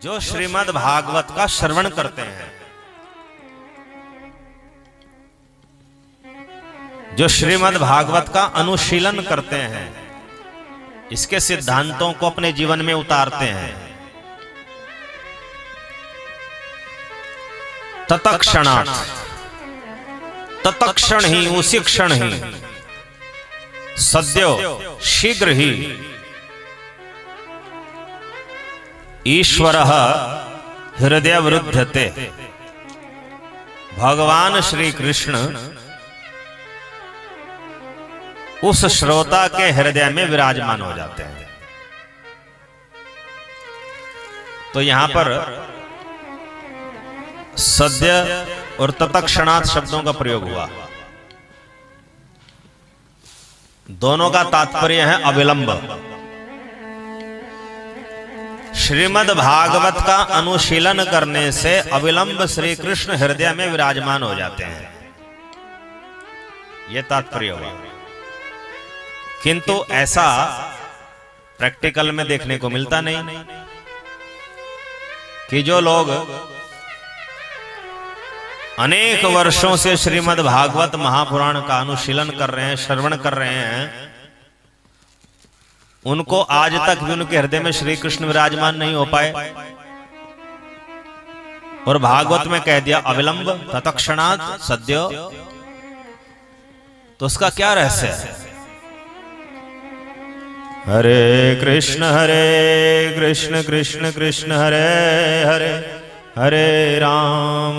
जो श्रीमद् भागवत का श्रवण करते हैं, जो श्रीमद् भागवत का अनुशीलन करते हैं, इसके सिद्धांतों को अपने जीवन में उतारते हैं, तत्क्षणात्, तत्क्षण ही, उसी क्षण ही, सद्यो, शीघ्र ही ईश्वरः हृदय वृद्धते, भगवान श्री कृष्ण उस श्रोता के हृदय में विराजमान हो जाते हैं। तो यहां पर सद्य और तत्क्षणात् शब्दों का प्रयोग हुआ। दोनों का तात्पर्य है अविलंब। श्रीमद् भागवत का अनुशीलन करने से अविलंब श्री कृष्ण हृदय में विराजमान हो जाते हैं, यह तात्पर्य हुआ। किंतु ऐसा प्रैक्टिकल में देखने को मिलता नहीं कि जो लोग अनेक वर्षों से श्रीमद् भागवत महापुराण का अनुशीलन कर रहे हैं, श्रवण कर रहे हैं, उनको आज तक भी उनके हृदय में श्री कृष्ण विराजमान नहीं हो पाए। और भागवत में कह दिया अविलंब, तत्क्षणात्, सद्यो, तो उसका क्या रहस्य है? हरे कृष्ण कृष्ण कृष्ण हरे हरे, हरे राम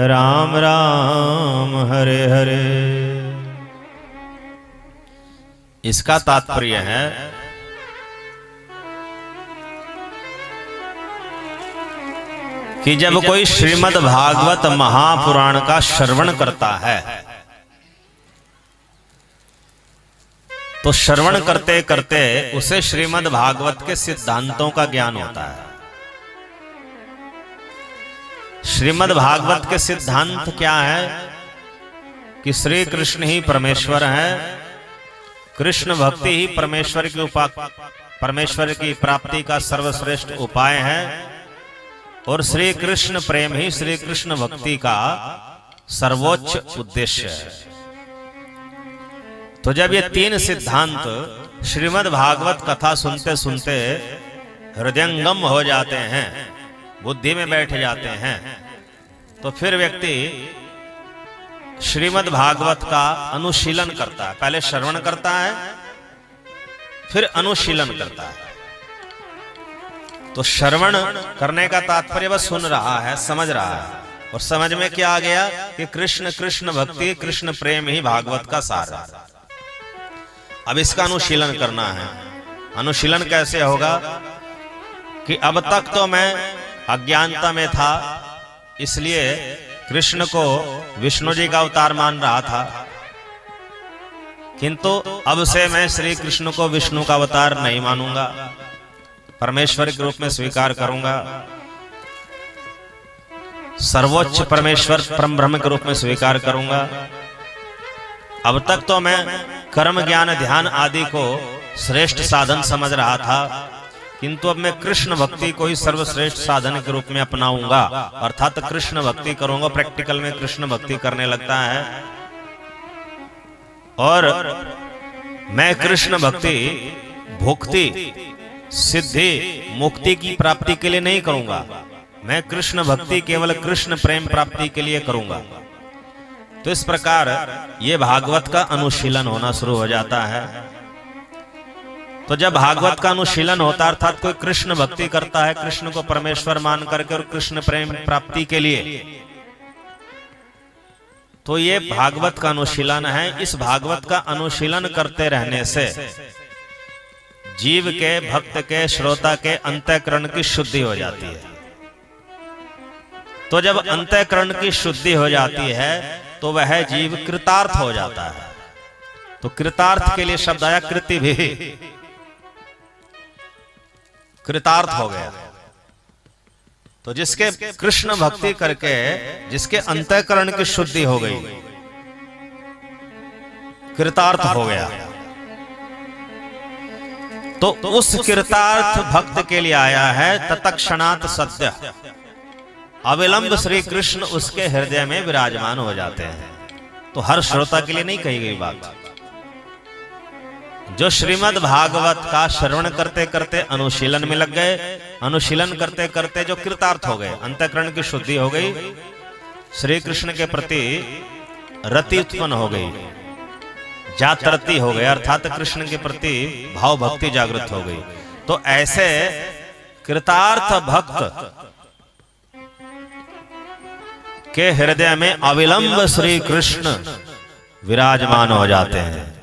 राम राम हरे हरे। इसका तात्पर्य है कि जब कोई श्रीमद् भागवत महापुराण का श्रवण करता है तो श्रवण करते करते उसे श्रीमद् भागवत के सिद्धांतों का ज्ञान होता है। श्रीमद् भागवत के सिद्धांत क्या है कि श्री कृष्ण ही परमेश्वर है, कृष्ण भक्ति ही परमेश्वर की प्राप्ति का सर्वश्रेष्ठ उपाय है, और श्री कृष्ण प्रेम ही श्री कृष्ण भक्ति का सर्वोच्च उद्देश्य है। तो जब ये तीन सिद्धांत श्रीमद् भागवत कथा सुनते सुनते हृदयंगम हो जाते हैं, बुद्धि में बैठ जाते हैं, तो फिर व्यक्ति श्रीमद् भागवत का अनुशीलन करता है। पहले श्रवण करता है, फिर अनुशीलन करता है। तो श्रवण करने का तात्पर्य बस सुन रहा है, समझ रहा है, और समझ में क्या आ गया कि कृष्ण कृष्ण भक्ति, कृष्ण प्रेम ही भागवत का सार है। अब इसका अनुशीलन करना है। अनुशीलन कैसे होगा कि अब तक तो मैं अज्ञानता में था, इसलिए कृष्ण को विष्णु जी का अवतार मान रहा था, किंतु अब से मैं श्री कृष्ण को विष्णु का अवतार नहीं मानूंगा, परमेश्वर के रूप में स्वीकार करूंगा, सर्वोच्च परमेश्वर परम ब्रह्म के रूप में स्वीकार करूंगा। अब तक तो मैं कर्म ज्ञान ध्यान आदि को श्रेष्ठ साधन समझ रहा था, किंतु अब मैं कृष्ण भक्ति को ही सर्वश्रेष्ठ साधन के रूप में अपनाऊंगा, अर्थात कृष्ण भक्ति करूंगा। प्रैक्टिकल में कृष्ण भक्ति करने लगता है, और मैं कृष्ण भक्ति भुक्ति सिद्धि मुक्ति की प्राप्ति के लिए नहीं करूंगा, मैं कृष्ण भक्ति केवल कृष्ण प्रेम प्राप्ति के लिए करूंगा। तो इस प्रकार ये भागवत का अनुशीलन होना शुरू हो जाता है। तो जब भागवत का अनुशीलन होता है, अर्थात कोई कृष्ण भक्ति करता है, कृष्ण को परमेश्वर मान करके और कृष्ण प्रेम प्राप्ति के लिए, तो ये भागवत का अनुशीलन है। इस भागवत का अनुशीलन करते रहने से जीव के, भक्त के, श्रोता के अंतःकरण की शुद्धि हो जाती है। तो जब अंतःकरण की शुद्धि हो जाती है तो वह जीव कृतार्थ हो जाता है। तो कृतार्थ के लिए शब्द आया कृति भी, कृतार्थ हो गया। तो जिसके कृष्ण भक्ति करके जिसके अंतःकरण की शुद्धि हो गई, कृतार्थ हो गया। तो उस कृतार्थ भक्त के लिए आया है तत्क्षणात् सत्य, अविलंब श्री कृष्ण उसके हृदय में विराजमान हो जाते हैं। तो हर श्रोता के लिए नहीं कही गई बात। जो श्रीमद् भागवत का श्रवण करते करते अनुशीलन में लग गए, अनुशीलन करते करते जो कृतार्थ हो गए, अंतःकरण की शुद्धि हो गई, श्री कृष्ण के प्रति रति उत्पन्न हो गई, जातरति हो गई, अर्थात कृष्ण के प्रति भाव भक्ति जागृत हो गई, तो ऐसे कृतार्थ भक्त के हृदय में अविलंब श्री कृष्ण विराजमान हो जाते हैं।